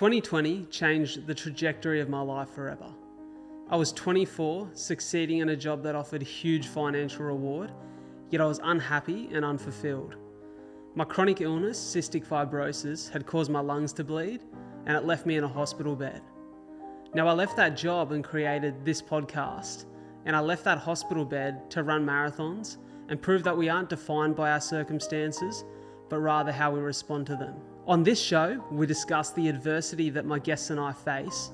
2020 changed the trajectory of my life forever. I was 24, succeeding in a job that offered huge financial reward, yet I was unhappy and unfulfilled. My chronic illness, cystic fibrosis, had caused my lungs to bleed, and it left me in a hospital bed. Now, I left that job and created this podcast, and I left that hospital bed to run marathons and prove that we aren't defined by our circumstances, but rather how we respond to them. On this show, we discuss the adversity that my guests and I face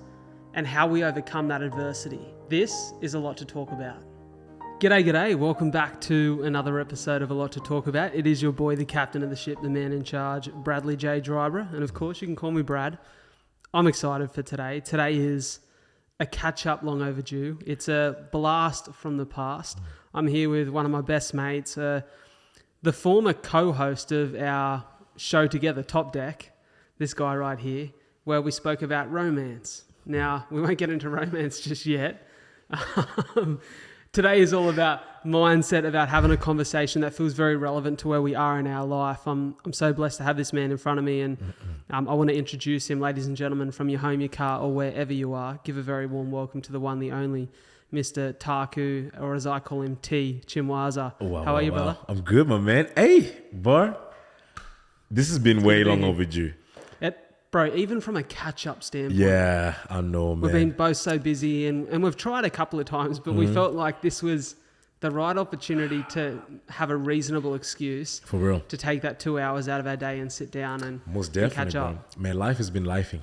and how we overcome that adversity. This is A Lot to Talk About. G'day. Welcome back to another episode of A Lot to Talk About. It is your boy, the captain of the ship, the man in charge, Bradley J. Driver. And of course, you can call me Brad. I'm excited for today. Today is a catch-up long overdue. It's a blast from the past. I'm here with one of my best mates, the former co-host of our show together, Top Deck, this guy right here, where we spoke about romance. Now, we won't get into romance just yet. Today is all about mindset, about having a conversation that feels very relevant to where we are in our life. I'm so blessed to have this man in front of me, and I want to introduce him, ladies and gentlemen, from your home, your car, or wherever you are. Give a very warm welcome to the one, the only, Mr. Taku, or as I call him, T. Chimwaza. How are you, brother? I'm good, my man. Hey, bro. This has been way long overdue. Bro, even from a catch-up standpoint. Yeah, I know, man. We've been both so busy, and we've tried a couple of times, but we felt like this was the right opportunity to have a reasonable excuse. For real. To take that 2 hours out of our day and sit down and most definitely, catch up. Bro. Man, life has been lifing.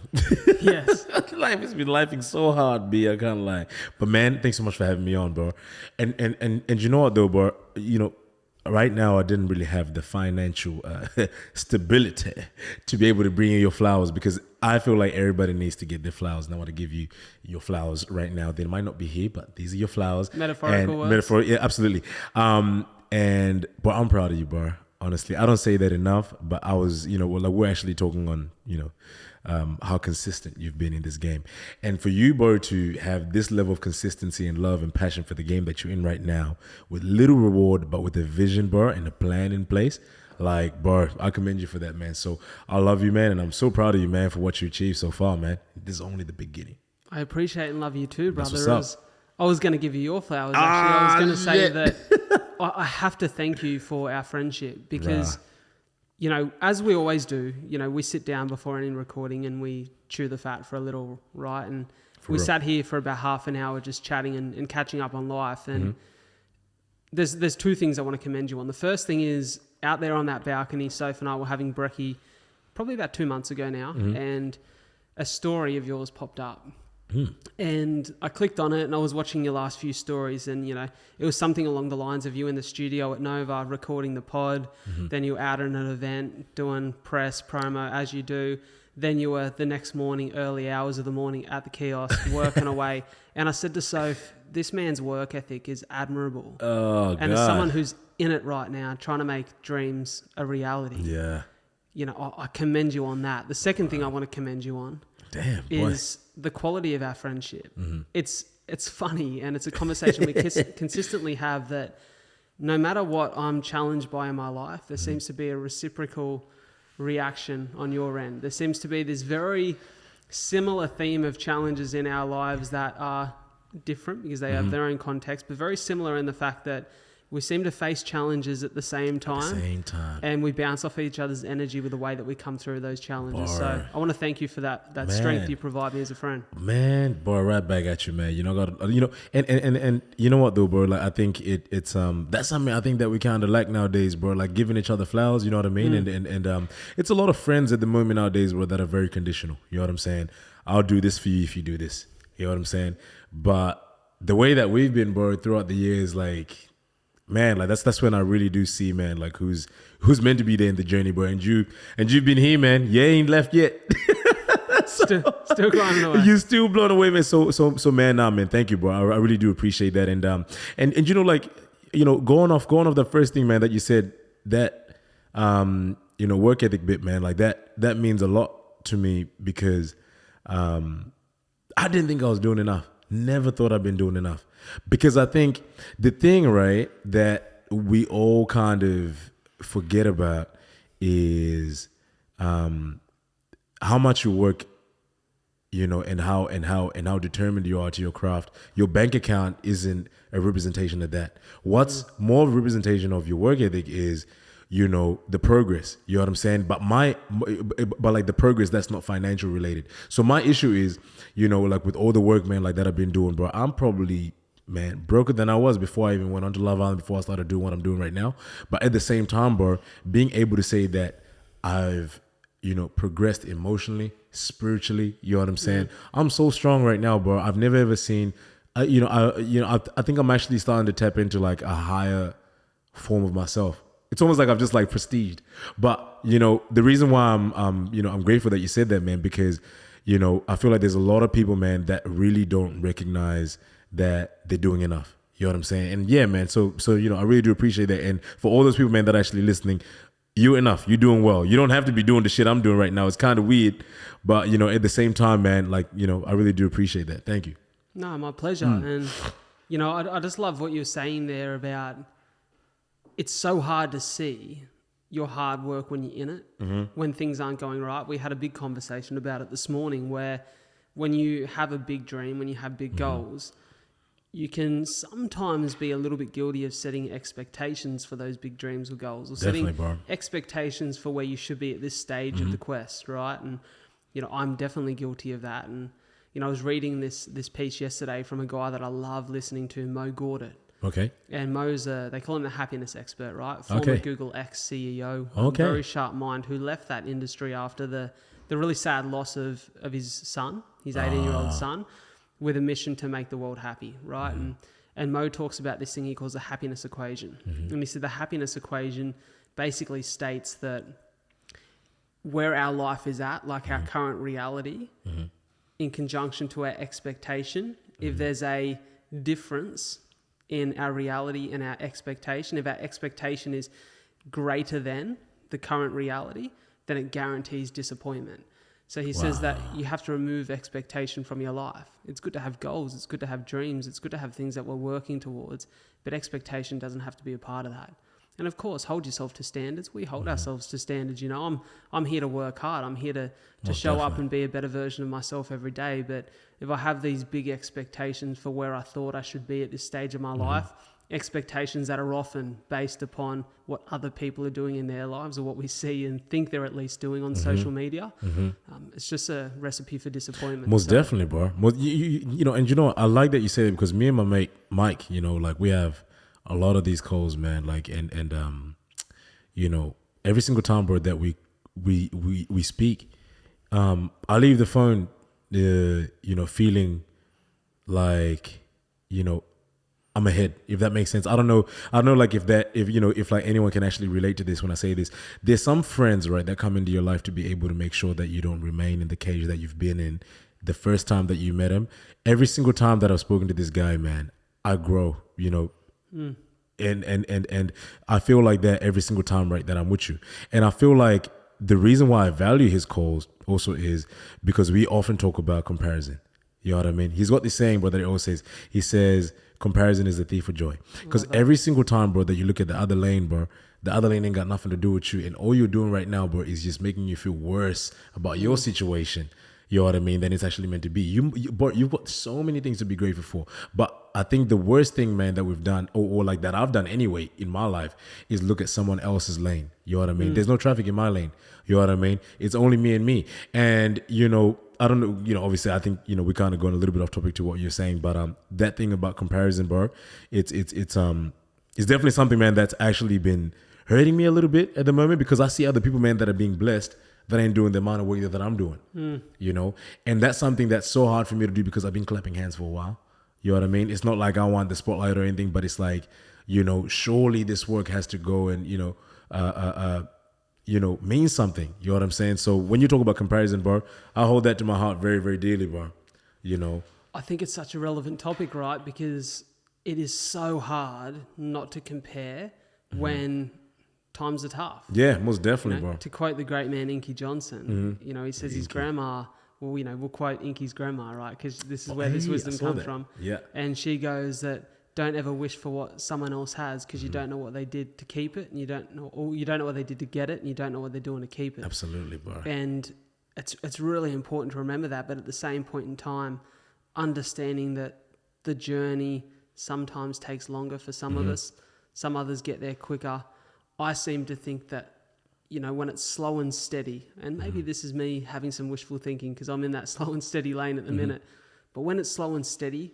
Yes. Life has been lifing so hard, B. I can't lie. But man, thanks so much for having me on, bro. And you know what, though, bro? You know, right now, I didn't really have the financial stability to be able to bring you your flowers, because I feel like everybody needs to get their flowers. And I want to give you your flowers right now. They might not be here, but these are your flowers. Metaphorical words. Metaphor, yeah, absolutely. But I'm proud of you, bro. Honestly, I don't say that enough, but I was, we're actually talking on, how consistent you've been in this game. And for you, bro, to have this level of consistency and love and passion for the game that you're in right now, with little reward, but with a vision, bro, and a plan in place, like, bro, I commend you for that, man. So I love you, man, and I'm so proud of you, man, for what you achieved so far, man. This is only the beginning. I appreciate and love you too, brother. I was going to give you your flowers, actually. I was going to say that I have to thank you for our friendship, because... as we always do, we sit down before any recording and we chew the fat for a little, right? And we sat here for about half an hour just chatting and catching up on life. And there's two things I want to commend you on. The first thing is, out there on that balcony, Soph and I were having brekkie probably about 2 months ago now, and a story of yours popped up. And I clicked on it and I was watching your last few stories, and it was something along the lines of you in the studio at Nova recording the pod. Then you were out at an event doing press promo as you do. Then you were the next morning, early hours of the morning at the kiosk working away. And I said to Soph, this man's work ethic is admirable. Oh, and as someone who's in it right now, trying to make dreams a reality, I commend you on that. The second thing I want to commend you on is the quality of our friendship. It's funny, and it's a conversation we consistently have, that no matter what I'm challenged by in my life, there seems to be a reciprocal reaction on your end. There seems to be this very similar theme of challenges in our lives that are different because they have their own context, but very similar in the fact that we seem to face challenges at the same time. And we bounce off each other's energy with the way that we come through those challenges. So I want to thank you for that strength you provide me as a friend. Man, boy, right back at you, man. And you know what though, bro? Like, I think it's that's something I think that we kind of lack nowadays, bro. Like giving each other flowers, you know what I mean? And it's a lot of friends at the moment nowadays, bro, that are very conditional. You know what I'm saying? I'll do this for you if you do this. You know what I'm saying? But the way that we've been, bro, throughout the years, like, man, like that's when I really do see, man, like who's meant to be there in the journey, bro. And you've been here, man. You ain't left yet. Still climbing away. You still blown away, man. So man, man, thank you, bro. I really do appreciate that. And going off the first thing, man, that you said, that work ethic bit, man, like that means a lot to me, because I didn't think I was doing enough. Never thought I'd been doing enough. Because I think the thing, right, that we all kind of forget about is how much you work you know, and how determined you are to your craft. Your bank account isn't a representation of that. What's more of a representation of your work ethic is, you know, the progress. You know what I'm saying? But like the progress that's not financial related. So my issue is, you know, like with all the work, man, like that I've been doing, bro, I'm probably, man, broker than I was before I even went onto Love Island, before I started doing what I'm doing right now. But at the same time, bro, being able to say that I've, you know, progressed emotionally, spiritually, you know what I'm saying? I'm so strong right now, bro. I've never ever seen, I think I'm actually starting to tap into like a higher form of myself. It's almost like I've just like prestiged. But, you know, the reason why I'm grateful that you said that, man, because, you know, I feel like there's a lot of people, man, that really don't recognize that they're doing enough. You know what I'm saying? And yeah, man, so you know, I really do appreciate that. And for all those people, man, that are actually listening, you're enough. You're doing well. You don't have to be doing the shit I'm doing right now. It's kind of weird. But, you know, at the same time, man, like, you know, I really do appreciate that. Thank you. No, my pleasure. And, you know, I just love what you're saying there about it's so hard to see your hard work when you're in it, when things aren't going right. We had a big conversation about it this morning where when you have a big dream, when you have big goals, you can sometimes be a little bit guilty of setting expectations for those big dreams or goals, or setting expectations for where you should be at this stage of the quest, right? And, you know, I'm definitely guilty of that. And, you know, I was reading this piece yesterday from a guy that I love listening to, Mo Gawdat. Okay. And Mo's, they call him the happiness expert, right? Former Google ex-CEO, very sharp mind, who left that industry after the really sad loss of his son, his 18-year-old son, with a mission to make the world happy, right? And Mo talks about this thing he calls the happiness equation. And he said the happiness equation basically states that where our life is at, like our current reality, in conjunction to our expectation, if there's a difference in our reality and our expectation, if our expectation is greater than the current reality, then it guarantees disappointment. So he says that you have to remove expectation from your life. It's good to have goals. It's good to have dreams. It's good to have things that we're working towards, but expectation doesn't have to be a part of that. And of course, hold yourself to standards. We hold ourselves to standards. You know, I'm here to work hard. I'm here to show up and be a better version of myself every day. But if I have these big expectations for where I thought I should be at this stage of my life, expectations that are often based upon what other people are doing in their lives or what we see and think they're at least doing on social media, it's just a recipe for disappointment. Most definitely, bro. You know, and you know, I like that you said it because me and my mate Mike, you know, like we have a lot of these calls, man, like, and you know, every single time, bro, that we speak, I leave the phone, you know, feeling like, you know, I'm ahead, if that makes sense. I don't know, like if like anyone can actually relate to this when I say this. There's some friends, right, that come into your life to be able to make sure that you don't remain in the cage that you've been in the first time that you met him. Every single time that I've spoken to this guy, man, I grow, you know, and I feel like that every single time, right, that I'm with you. And I feel like the reason why I value his calls also is because we often talk about comparison. You know what I mean? He's got this saying, bro, that he always says. He says, comparison is the thief of joy. Because every single time, bro, that you look at the other lane, bro, the other lane ain't got nothing to do with you. And all you're doing right now, bro, is just making you feel worse about your situation. You know what I mean? Than it's actually meant to be. You've got so many things to be grateful for. But I think the worst thing, man, that we've done, or like that I've done anyway in my life, is look at someone else's lane. You know what I mean? There's no traffic in my lane. You know what I mean? It's only me and me. And, you know, I don't know, you know, obviously I think, you know, we're kind of going a little bit off topic to what you're saying, but that thing about comparison, bro, it's definitely something, man, that's actually been hurting me a little bit at the moment, because I see other people, man, that are being blessed that ain't doing the amount of work that I'm doing, you know? And that's something that's so hard for me to do because I've been clapping hands for a while. You know what I mean? It's not like I want the spotlight or anything, but it's like, you know, surely this work has to go and, you know, mean something. You know what I'm saying? So when you talk about comparison, bro, I hold that to my heart very, very dearly, bro. You know? I think it's such a relevant topic, right? Because it is so hard not to compare when times are tough. Yeah, most definitely, you know, bro. To quote the great man Inky Johnson, you know, he says his grandma, well, you know, we'll quote Inky's grandma, right? Because this is where this wisdom comes from. Yeah. And she goes that don't ever wish for what someone else has, because you don't know what they did to keep it, and you don't know what they did to get it, and you don't know what they're doing to keep it. Absolutely, bro. And it's really important to remember that. But at the same point in time, understanding that the journey sometimes takes longer for some of us, some others get there quicker. I seem to think that, you know, when it's slow and steady, and maybe this is me having some wishful thinking because I'm in that slow and steady lane at the minute, but when it's slow and steady,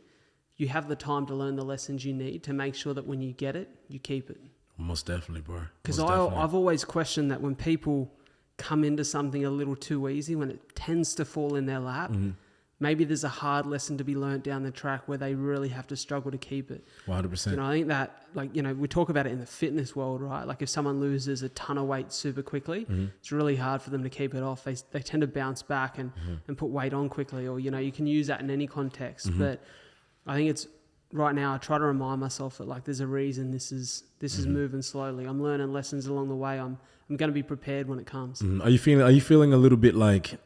you have the time to learn the lessons you need to make sure that when you get it, you keep it. Most definitely, bro. Because I've always questioned that when people come into something a little too easy, when it tends to fall in their lap, maybe there's a hard lesson to be learnt down the track where they really have to struggle to keep it. 100%. You know, I think that, like, you know, we talk about it in the fitness world, right? Like if someone loses a ton of weight super quickly, it's really hard for them to keep it off. They tend to bounce back and put weight on quickly, or, you know, you can use that in any context. But I think it's right now, I try to remind myself that, like, there's a reason this is moving slowly. I'm learning lessons along the way. I'm going to be prepared when it comes. Are you feeling a little bit like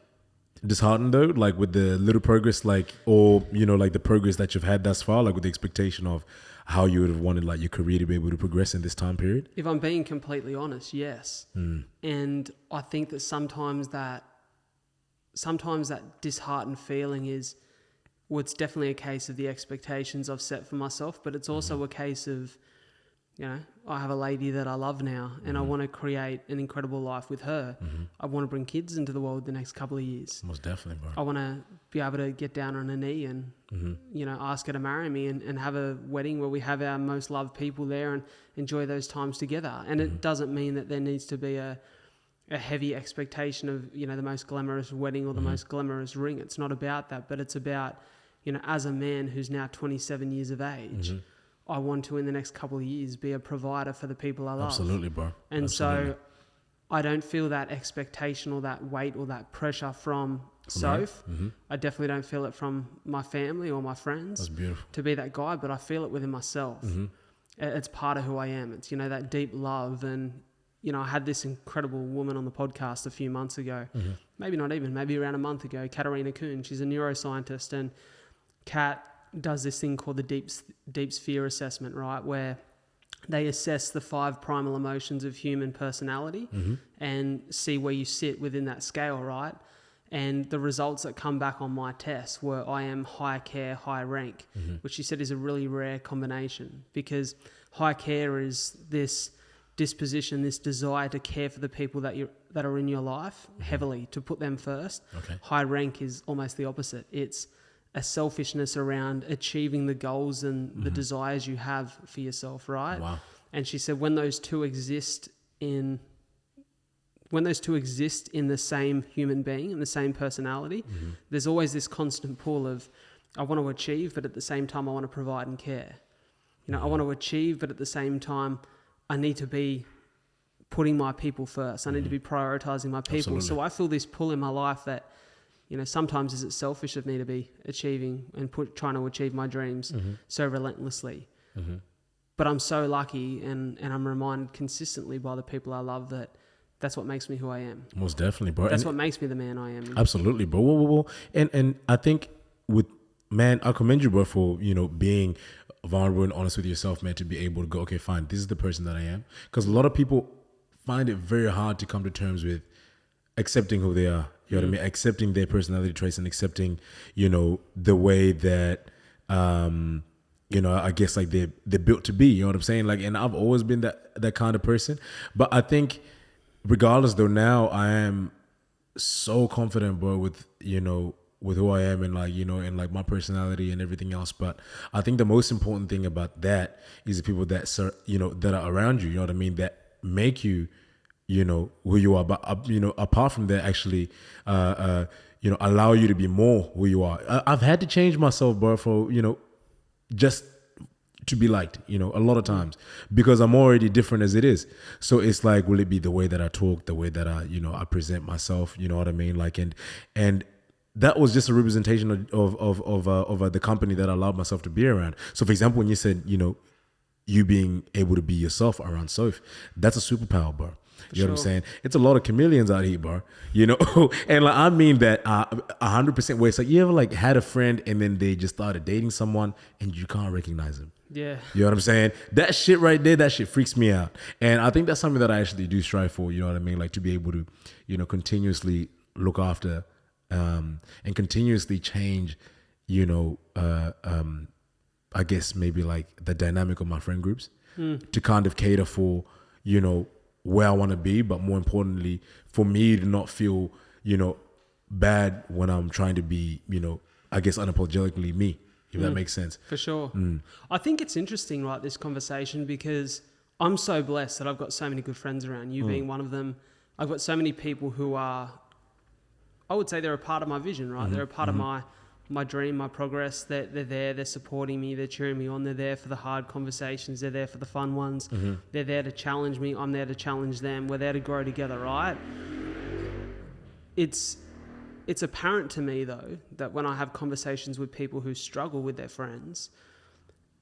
disheartened though, like with the little progress, like, or, you know, like the progress that you've had thus far, like with the expectation of how you would have wanted like your career to be able to progress in this time period? If I'm being completely honest, yes. And I think that sometimes that disheartened feeling is, well, it's definitely a case of the expectations I've set for myself, but it's also a case of, you know, I have a lady that I love now and I want to create an incredible life with her. I want to bring kids into the world the next couple of years. Most definitely, bro. I want to be able to get down on a knee and, you know, ask her to marry me and have a wedding where we have our most loved people there and enjoy those times together. And it doesn't mean that there needs to be a heavy expectation of, you know, the most glamorous wedding or the most glamorous ring. It's not about that, but it's about, you know, as a man who's now 27 years of age, I want to, in the next couple of years, be a provider for the people I love. Absolutely, bro. And Absolutely. so I don't feel that expectation or that weight or that pressure from Soph. I definitely don't feel it from my family or my friends. That's beautiful. To be that guy, but I feel it within myself. It's part of who I am. It's, you know, that deep love. And, you know, I had this incredible woman on the podcast a few months ago, maybe around a month ago, Katarina Kuhn. She's a neuroscientist, and Kat does this thing called the deep sphere assessment, right? Where they assess the 5 primal emotions of human personality and see where you sit within that scale, right? And the results that come back on my test were I am high care, high rank, which she said is a really rare combination, because high care is this disposition, this desire to care for the people that are in your life heavily, to put them first. Okay. High rank is almost the opposite. It's a selfishness around achieving the goals and the desires you have for yourself, right? Wow. And she said when those two exist in the same human being, in the same personality, there's always this constant pull of, I want to achieve, but at the same time I want to provide and care. You know, I want to achieve, but at the same time I need to be putting my people first. I need to be prioritizing my people. Absolutely. So I feel this pull in my life that, you know, sometimes is it selfish of me to be achieving and trying to achieve my dreams so relentlessly. But I'm so lucky and I'm reminded consistently by the people I love that that's what makes me who I am. Most definitely, bro. That's what makes me the man I am. Absolutely, bro. Whoa. And I think I commend you, bro, for, you know, being vulnerable and honest with yourself, man, to be able to go, okay, fine, this is the person that I am. Because a lot of people find it very hard to come to terms with accepting who they are. You know what I mean? Accepting their personality traits and accepting, you know, the way that, you know, I guess like they're built to be, you know what I'm saying? Like, and I've always been that kind of person. But I think regardless though, now I am so confident, bro, with, you know, with who I am and like, you know, and like my personality and everything else. But I think the most important thing about that is the people that, you know, that are around you, you know what I mean? That make you, you know, who you are. But, you know, apart from that, actually, you know, allow you to be more who you are. I've had to change myself, bro, for, you know, just to be liked, you know, a lot of times, because I'm already different as it is. So it's like, will it be the way that I talk, the way that I, you know, I present myself, you know what I mean? Like, and that was just a representation of the company that I allowed myself to be around. So for example, when you said, you know, you being able to be yourself around Soph, that's a superpower, bro. You know what I'm saying? It's a lot of chameleons out here, bro. You know, and like I mean that 100% where it's like, you ever like had a friend and then they just started dating someone and you can't recognize them? Yeah. You know what I'm saying? That shit right there, that shit freaks me out. And I think that's something that I actually do strive for, you know what I mean? Like to be able to, you know, continuously look after, and continuously change, I guess maybe like the dynamic of my friend groups to kind of cater for, where I want to be, but more importantly, for me to not feel, bad when I'm trying to be, I guess unapologetically me, if that makes sense. For sure. I think it's interesting, right, this conversation, because I'm so blessed that I've got so many good friends around, you being one of them. I've got so many people who are, I would say they're a part of my vision, right? They're a part of my dream, my progress. They're there, they're supporting me, they're cheering me on, they're there for the hard conversations, they're there for the fun ones. They're there to challenge me, I'm there to challenge them. We're there to grow together, right? It's apparent to me, though, that when I have conversations with people who struggle with their friends,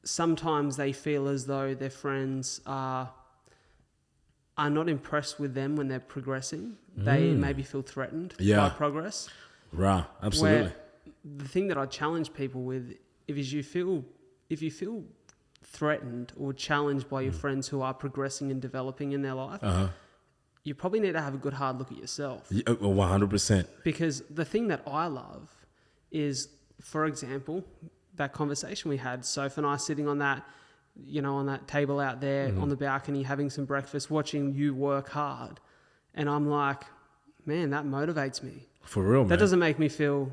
sometimes they feel as though their friends are not impressed with them when they're progressing. They maybe feel threatened by progress. Right, absolutely. Where the thing that I challenge people with is if you feel threatened or challenged by your friends who are progressing and developing in their life, you probably need to have a good hard look at yourself. 100%. Because the thing that I love is, for example, that conversation we had, Soph and I sitting on that, on that table out there on the balcony, having some breakfast, watching you work hard. And I'm like, man, that motivates me. For real, man. That doesn't make me feel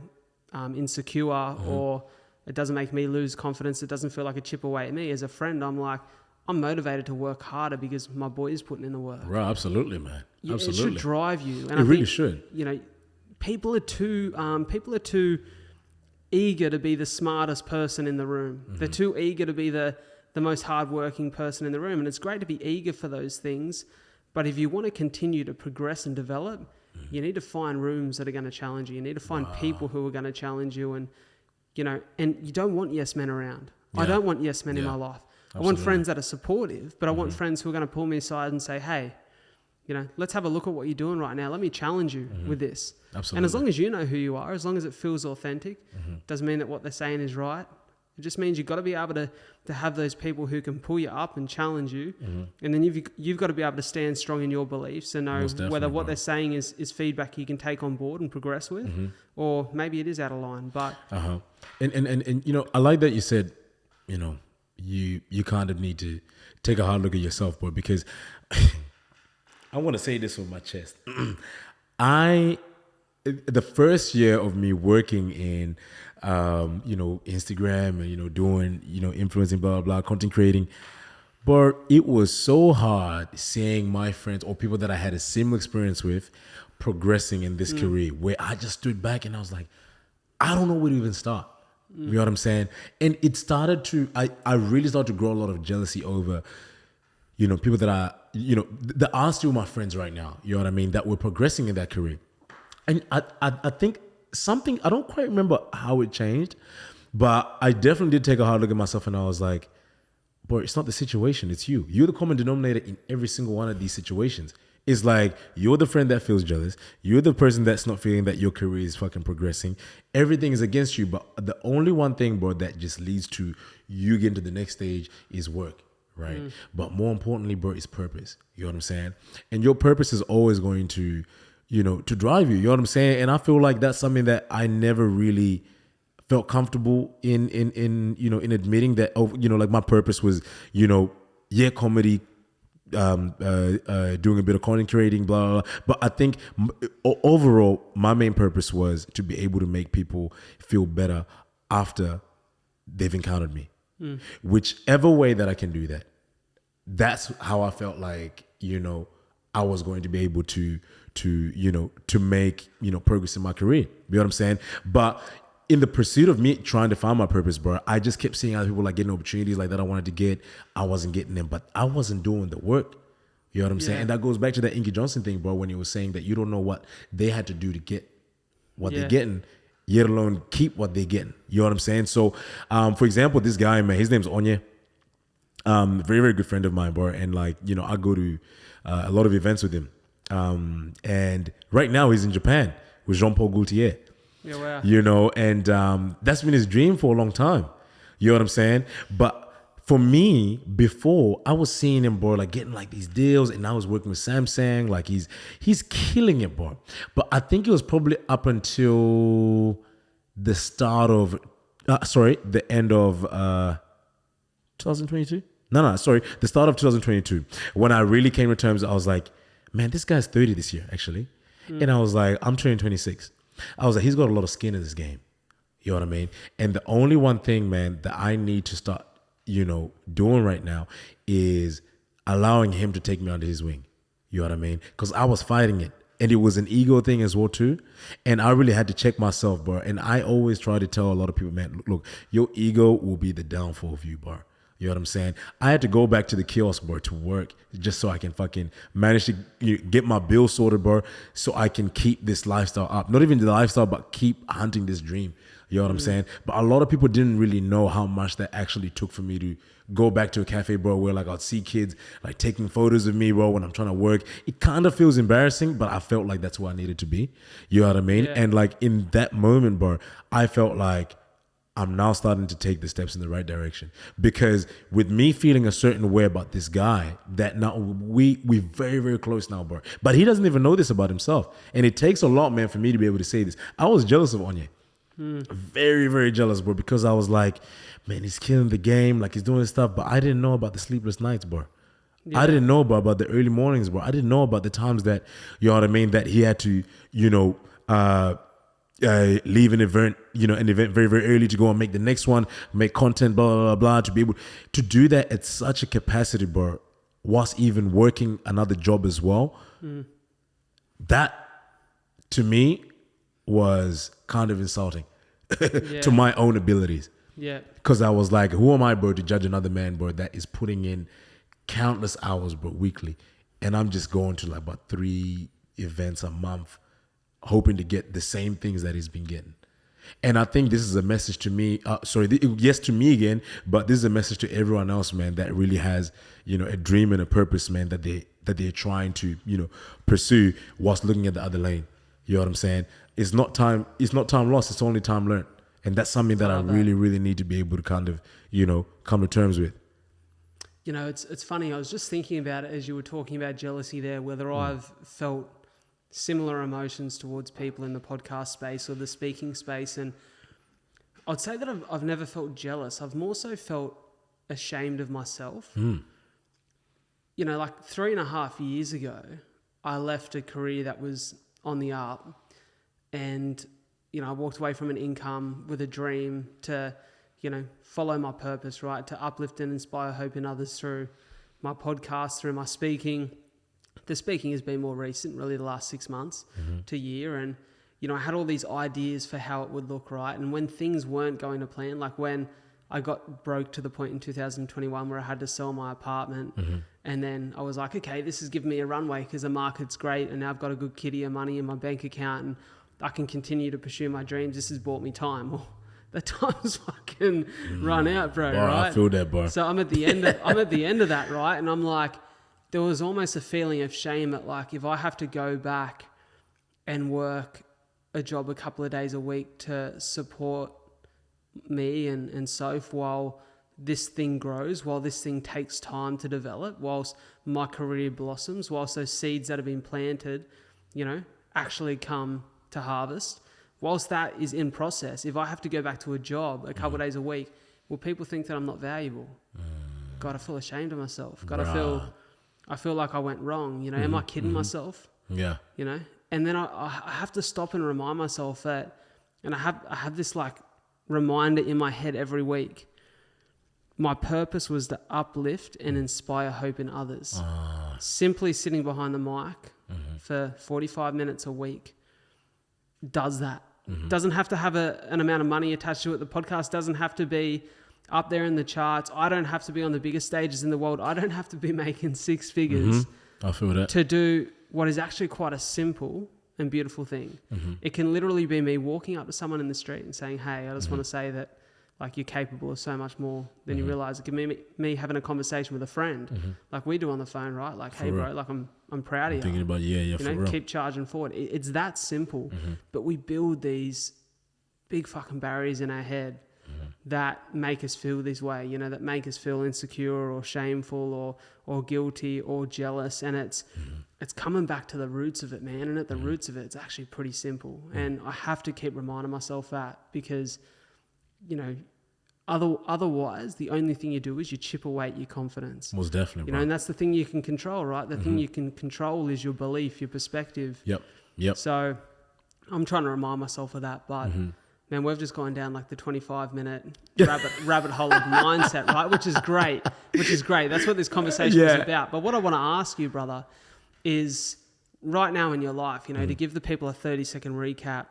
insecure or it doesn't make me lose confidence. It doesn't feel like a chip away at me. As a friend, I'm like, I'm motivated to work harder because my boy is putting in the work. Right, absolutely, man. Absolutely. It should drive you. And it really should. People are too eager to be the smartest person in the room. They're too eager to be the most hardworking person in the room. And it's great to be eager for those things. But if you want to continue to progress and develop, you need to find rooms that are going to challenge you. You need to find people who are going to challenge you. And, and you don't want yes men around. I don't want yes men in my life. Absolutely. I want friends that are supportive, but I want friends who are going to pull me aside and say, hey, let's have a look at what you're doing right now. Let me challenge you with this. Absolutely. And as long as you know who you are, as long as it feels authentic, doesn't mean that what they're saying is right. It just means you've got to be able to have those people who can pull you up and challenge you. And then you've got to be able to stand strong in your beliefs and know whether what they're saying is feedback you can take on board and progress with, or maybe it is out of line. But and I like that you said, you kind of need to take a hard look at yourself, boy, because I want to say this with my chest. The first year of me working in, Instagram and, doing, influencing, blah, blah, blah, content creating, but it was so hard seeing my friends or people that I had a similar experience with progressing in this career, where I just stood back and I was like, I don't know where to even start. You know what I'm saying? And it started to, I really started to grow a lot of jealousy over, people that are, that are still my friends right now, you know what I mean, that were progressing in that career. And I think something, I don't quite remember how it changed, but I definitely did take a hard look at myself and I was like, boy, it's not the situation, it's you. You're the common denominator in every single one of these situations. It's like, you're the friend that feels jealous. You're the person that's not feeling that your career is fucking progressing. Everything is against you. But the only one thing, bro, that just leads to you getting to the next stage is work, right? But more importantly, bro, is purpose. You know what I'm saying? And your purpose is always going to, to drive you. You know what I'm saying? And I feel like that's something that I never really felt comfortable in admitting that, like my purpose was, comedy, doing a bit of content creating, blah, blah, blah. But I think overall, my main purpose was to be able to make people feel better after they've encountered me. Whichever way that I can do that, that's how I felt like, I was going to be able to make, progress in my career. You know what I'm saying? But in the pursuit of me trying to find my purpose, bro, I just kept seeing other people like getting opportunities like that I wanted to get. I wasn't getting them, but I wasn't doing the work. You know what I'm saying? And that goes back to that Inky Johnson thing, bro, when he was saying that you don't know what they had to do to get what they're getting, yet alone keep what they're getting. You know what I'm saying? So, for example, this guy, man, his name's Onye. Very, very good friend of mine, bro. And like, I go to a lot of events with him. And right now he's in Japan with Jean-Paul Gaultier. Yeah, wow. And that's been his dream for a long time. You know what I'm saying? But for me, before I was seeing him, bro, like getting like these deals, and I was working with Samsung, like he's killing it, bro. But I think it was probably up until the start of, the end of 2022. No, sorry, the start of 2022, when I really came to terms. I was like, man, this guy's 30 this year, actually, and I was like, I'm turning 26. I was like, he's got a lot of skin in this game. You know what I mean? And the only one thing, man, that I need to start, doing right now is allowing him to take me under his wing. You know what I mean? Because I was fighting it. And it was an ego thing as well, too. And I really had to check myself, bro. And I always try to tell a lot of people, man, look, your ego will be the downfall of you, bro. You know what I'm saying? I had to go back to the kiosk, bro, to work just so I can fucking manage to get my bills sorted, bro, so I can keep this lifestyle up. Not even the lifestyle, but keep hunting this dream. You know what I'm saying? But a lot of people didn't really know how much that actually took for me to go back to a cafe, bro, where like I'd see kids like taking photos of me, bro, when I'm trying to work. It kind of feels embarrassing, but I felt like that's where I needed to be. You know what I mean? Yeah. And like in that moment, bro, I felt like I'm now starting to take the steps in the right direction, because with me feeling a certain way about this guy, that now we're very, very close now, bro. But he doesn't even know this about himself. And it takes a lot, man, for me to be able to say this. I was jealous of Anya. Very, very jealous, bro, because I was like, man, he's killing the game, like he's doing this stuff, but I didn't know about the sleepless nights, bro. Yeah. I didn't know about the early mornings, bro. I didn't know about the times that, you know what I mean, that he had to, leave an event very, very early to go and make the next one, make content, blah, blah, blah, blah, to be able to do that at such a capacity, bro, whilst even working another job as well. That, to me, was kind of insulting to my own abilities. Yeah. Because I was like, who am I, bro, to judge another man, bro, that is putting in countless hours, bro, weekly. And I'm just going to like about 3 events a month, hoping to get the same things that he's been getting. And I think this is a message to me. Yes, to me again, but this is a message to everyone else, man, that really has, a dream and a purpose, man, that they're trying to, pursue whilst looking at the other lane. You know what I'm saying? It's not time lost. It's only time learned. And that's something that I really, really need to be able to kind of, come to terms with. It's funny. I was just thinking about it as you were talking about jealousy there, whether I've felt similar emotions towards people in the podcast space or the speaking space. And I'd say that I've never felt jealous. I've more so felt ashamed of myself. Like 3.5 years ago, I left a career that was on the up, and I walked away from an income with a dream to follow my purpose, right, to uplift and inspire hope in others through my podcast, through my speaking. The speaking has been more recent, really the last 6 months to a year, and I had all these ideas for how it would look, right, and when things weren't going to plan, like when I got broke to the point in 2021 where I had to sell my apartment. And then I was like, okay, this has given me a runway because the market's great. And now I've got a good kitty of money in my bank account and I can continue to pursue my dreams. This has bought me time. Well, the time's fucking run out, bro, right? I feel that, bro. So I'm at the end of that, right? And I'm like, there was almost a feeling of shame that like, if I have to go back and work a job a couple of days a week to support me and Soph while this thing grows, while this thing takes time to develop, whilst my career blossoms, whilst those seeds that have been planted, actually come to harvest, whilst that is in process, if I have to go back to a job a couple of days a week, will people think that I'm not valuable? God, I feel ashamed of myself. God, I feel like I went wrong. Am I kidding myself? Yeah. And then I have to stop and remind myself that, and I have this like reminder in my head every week. My purpose was to uplift and inspire hope in others. Simply sitting behind the mic for 45 minutes a week does that. Doesn't have to have an amount of money attached to it. The podcast doesn't have to be up there in the charts. I don't have to be on the biggest stages in the world. I don't have to be making 6 figures. I feel that. To do what is actually quite a simple and beautiful thing. It can literally be me walking up to someone in the street and saying, hey, I just want to say that like you're capable of so much more than you realize. It can be me having a conversation with a friend like we do on the phone, right? Like, hey bro, like I'm proud of you. Thinking about keep charging forward. It's that simple. But we build these big fucking barriers in our head that make us feel this way, you know, that make us feel insecure or shameful or guilty or jealous. And it's coming back to the roots of it, man. And at the roots of it, it's actually pretty simple. And I have to keep reminding myself that, because, you know, otherwise the only thing you do is you chip away at your confidence. Most definitely, you know, and that's the thing you can control, right? The thing you can control is your belief, your perspective. Yep. So I'm trying to remind myself of that, but man, we've just gone down like the 25-minute rabbit hole of mindset, right? Which is great. That's what this conversation is about. But what I want to ask you, brother, is right now in your life, you know, to give the people a 30-second recap,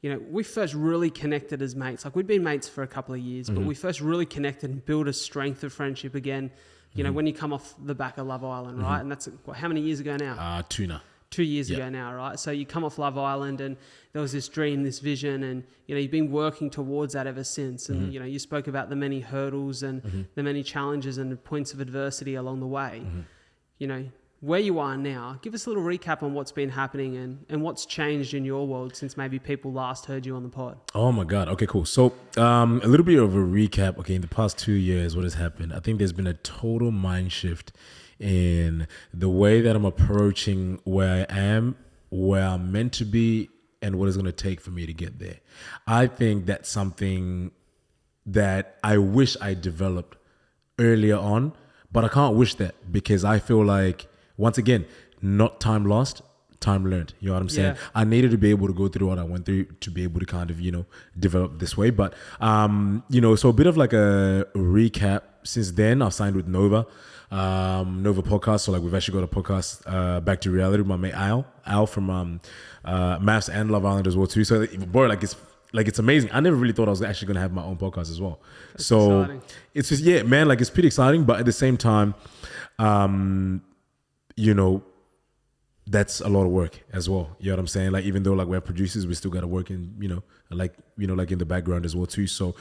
you know, we first really connected as mates. Like, we'd been mates for a couple of years, but we first really connected and built a strength of friendship again, you know, when you come off the back of Love Island, right? And that's, how many years ago now? 2 years ago now, right? So you come off Love Island and there was this dream, this vision, and, you know, you've been working towards that ever since. And, you know, you spoke about the many hurdles and the many challenges and points of adversity along the way. You know, where you are now, give us a little recap on what's been happening and what's changed in your world since maybe people last heard you on the pod. Oh my God. Okay, cool. So a little bit of a recap. Okay, in the past 2 years, what has happened? I think there's been a total mind shift in the way that I'm approaching where I am, where I'm meant to be, and what it's going to take for me to get there. I think that's something that I wish I developed earlier on, but I can't wish that, because I feel like, once again, not time lost, time learned. You know what I'm saying? Yeah. I needed to be able to go through what I went through to be able to kind of, you know, develop this way. But, you know, so a bit of like a recap. Since then, I've signed with Nova podcast. So like, we've actually got a podcast, Back to Reality, with my mate Al from Maths and Love Island as well too. So boy, it's amazing. I never really thought I was actually going to have my own podcast as well. That's so exciting. It's just, yeah, man, like, it's pretty exciting, but at the same time, you know, that's a lot of work as well. You know what I'm saying? Like, even though like we're producers, we still got to work in, like in the background as well too. So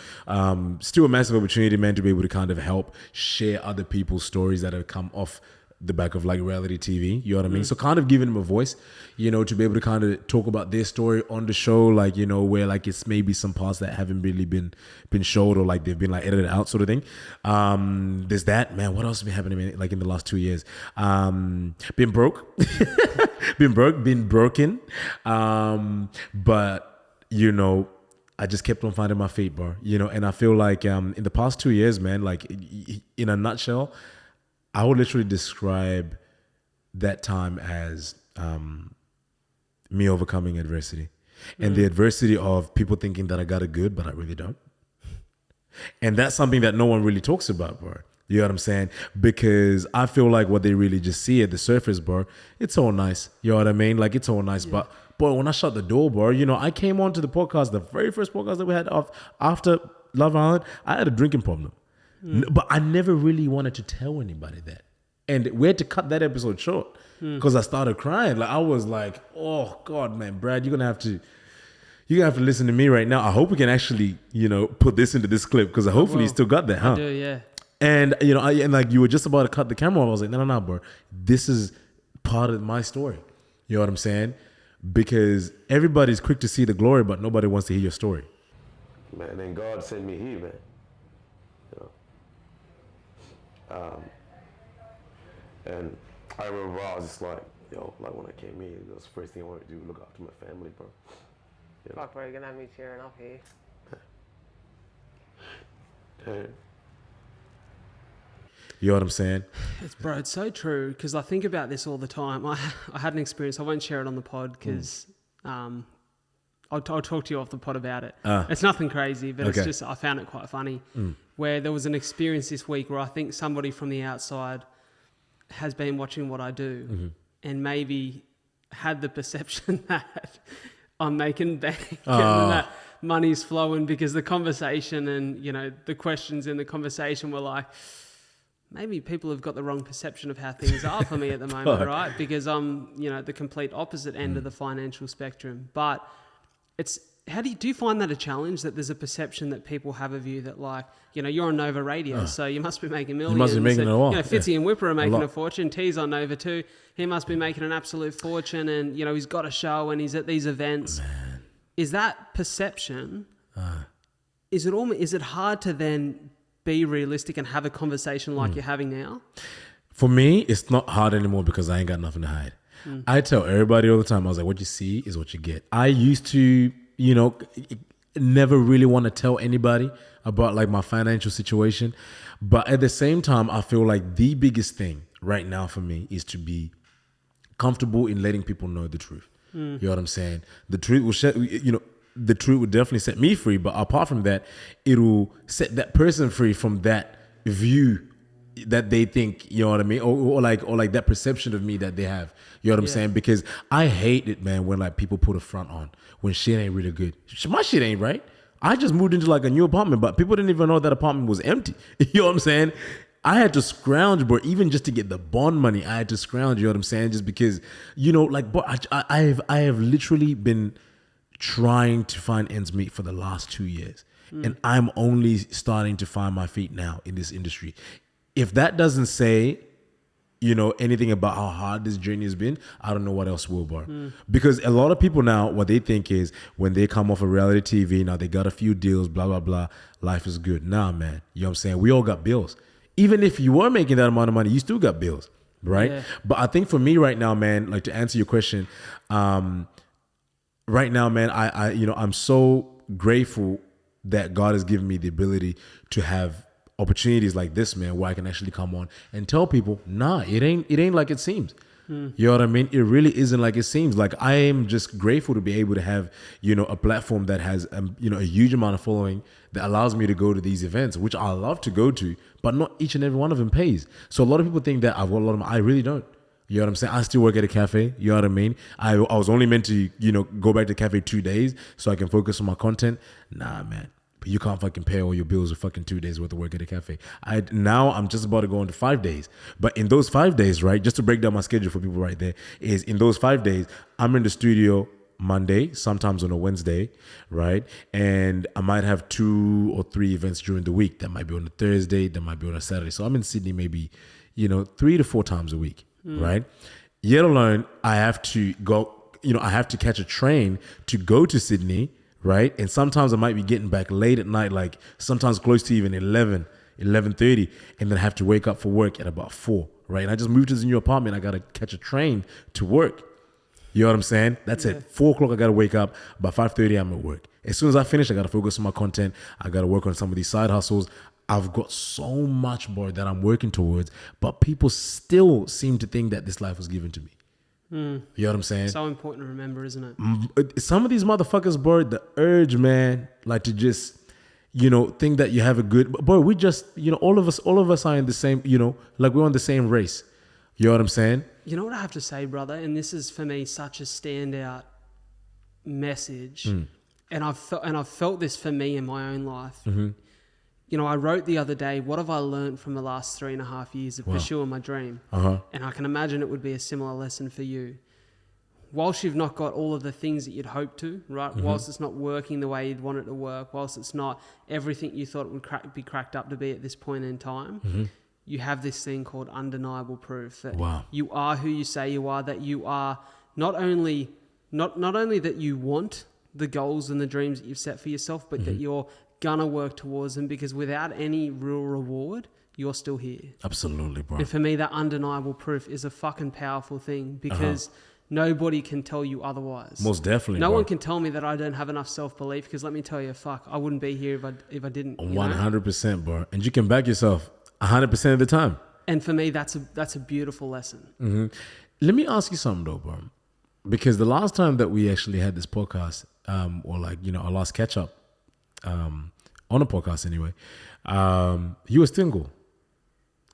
still a massive opportunity, man, to be able to kind of help share other people's stories that have come off the back of like reality TV. You know what I mean? So kind of giving them a voice, you know, to be able to kind of talk about their story on the show, like, you know, where like it's maybe some parts that haven't really been showed, or like they've been like edited out, sort of thing. There's that, man. What else has been happening like in the last 2 years? Been broke, been broken. But you know, I just kept on finding my feet, bro. You know, and I feel like in the past 2 years, man, like in a nutshell, I would literally describe that time as me overcoming adversity, and the adversity of people thinking that I got it good, but I really don't. And that's something that no one really talks about, bro. You know what I'm saying? Because I feel like what they really just see at the surface, bro, it's all nice. You know what I mean? Like, it's all nice. Yeah. But, boy, when I shut the door, bro, you know, I came on to the podcast, the very first podcast that we had after Love Island, I had a drinking problem. But I never really wanted to tell anybody that. And we had to cut that episode short because I started crying. Like, I was like, oh, God, man, Brad, you're going to have to listen to me right now. I hope we can actually, you know, put this into this clip, because hopefully you still got that, huh? I do, yeah. And, you know, and like you were just about to cut the camera off. I was like, no, bro. This is part of my story. You know what I'm saying? Because everybody's quick to see the glory, but nobody wants to hear your story. Man, then God sent me here, man. And I remember I was just like, yo, like when I came here, that was the first thing I wanted to do, look after my family, bro. You know? Fuck, bro, you're gonna have me tearing up here. Damn. You know what I'm saying? It's so true, because I think about this all the time. I had an experience. I won't share it on the pod because I'll talk to you off the pod about it. It's nothing crazy, but okay. It's just I found it quite funny. Where there was an experience this week where I think somebody from the outside has been watching what I do and maybe had the perception that I'm making bank and that money's flowing, because the conversation and, you know, the questions in the conversation were like, maybe people have got the wrong perception of how things are for me at the moment, right? Because I'm, you know, the complete opposite end of the financial spectrum. But it's, how do you find that a challenge, that there's a perception that people have of you that, like, you know, you're on Nova Radio, so you must be making millions. You must be making and, a lot. You know, Fitzy and Whipper are making a a fortune. T's on Nova too. He must be making an absolute fortune, and, you know, he's got a show and he's at these events. Man. Is that perception is it hard to then be realistic and have a conversation like you're having now? For me, it's not hard anymore because I ain't got nothing to hide. I tell everybody all the time, I was like, what you see is what you get. I used to, never really want to tell anybody about like my financial situation. But at the same time, I feel like the biggest thing right now for me is to be comfortable in letting people know the truth. You know what I'm saying? The truth will the truth would definitely set me free. But apart from that, it'll set that person free from that view that they think, you know what I mean? Or like that perception of me that they have. You know what I'm saying? Because I hate it, man, when like people put a front on when shit ain't really good. My shit ain't right. I just moved into like a new apartment, but people didn't even know that apartment was empty. You know what I'm saying? I had to scrounge, bro, even just to get the bond money. I had to scrounge, you know what I'm saying? Just because, bro, I have literally been trying to find ends meet for the last 2 years. And I'm only starting to find my feet now in this industry. If that doesn't say, anything about how hard this journey has been, I don't know what else will, bro. Because a lot of people now, what they think is when they come off of reality TV, now they got a few deals, blah, blah, blah, life is good. Nah, man. You know what I'm saying? We all got bills. Even if you were making that amount of money, you still got bills, right? Yeah. But I think for me right now, man, like to answer your question, right now, man, I'm so grateful that God has given me the ability to have opportunities like this, man, where I can actually come on and tell people, nah, it ain't like it seems. You know what I mean? It really isn't like it seems. Like I am just grateful to be able to have, a platform that has, a huge amount of following that allows me to go to these events, which I love to go to, but not each and every one of them pays. So a lot of people think that I've got a lot of money. I really don't. You know what I'm saying? I still work at a cafe. You know what I mean? I was only meant to, go back to the cafe 2 days so I can focus on my content. Nah, man. But you can't fucking pay all your bills with fucking 2 days worth of work at a cafe. Now I'm just about to go into 5 days. But in those 5 days, right, just to break down my schedule for people right there, is in those 5 days, I'm in the studio Monday, sometimes on a Wednesday, right? And I might have 2 or 3 events during the week. That might be on a Thursday, that might be on a Saturday. So I'm in Sydney maybe, 3 to 4 times a week, right? Yet alone, I have to go, I have to catch a train to go to Sydney, right? And sometimes I might be getting back late at night, like sometimes close to even 11:30, and then I have to wake up for work at about 4, right? And I just moved to this new apartment. I got to catch a train to work. You know what I'm saying? That's it. 4 o'clock, I got to wake up. By 5:30, I'm at work. As soon as I finish, I got to focus on my content. I got to work on some of these side hustles. I've got so much more that I'm working towards, but people still seem to think that this life was given to me. You know what I'm saying? So important to remember, isn't it? Some of these motherfuckers, bro, the urge, man, like to just, think that you have a good, boy, we just, all of us are in the same, like we're on the same race. You know what I'm saying? You know what I have to say, brother? And this is for me such a standout message. And I've felt this for me in my own life. I wrote the other day, what have I learned from the last 3.5 years of pursuing my dream? And I can imagine it would be a similar lesson for you. Whilst you've not got all of the things that you'd hoped to, right? Whilst it's not working the way you'd want it to work, whilst it's not everything you thought it would be cracked up to be at this point in time, you have this thing called undeniable proof that you are who you say you are, that you are not only that you want the goals and the dreams that you've set for yourself, but that you're gonna work towards them, because without any real reward, you're still here. Absolutely, bro. And for me, that undeniable proof is a fucking powerful thing, because nobody can tell you otherwise. Most definitely, no bro. one can tell me that I don't have enough self-belief, because let me tell you, I wouldn't be here if I didn't. 100%, bro. And you can back yourself 100% of the time. And for me, that's a beautiful lesson. Let me ask you something though, bro. Because the last time that we actually had this podcast, our last catch up, on a podcast anyway, you were single.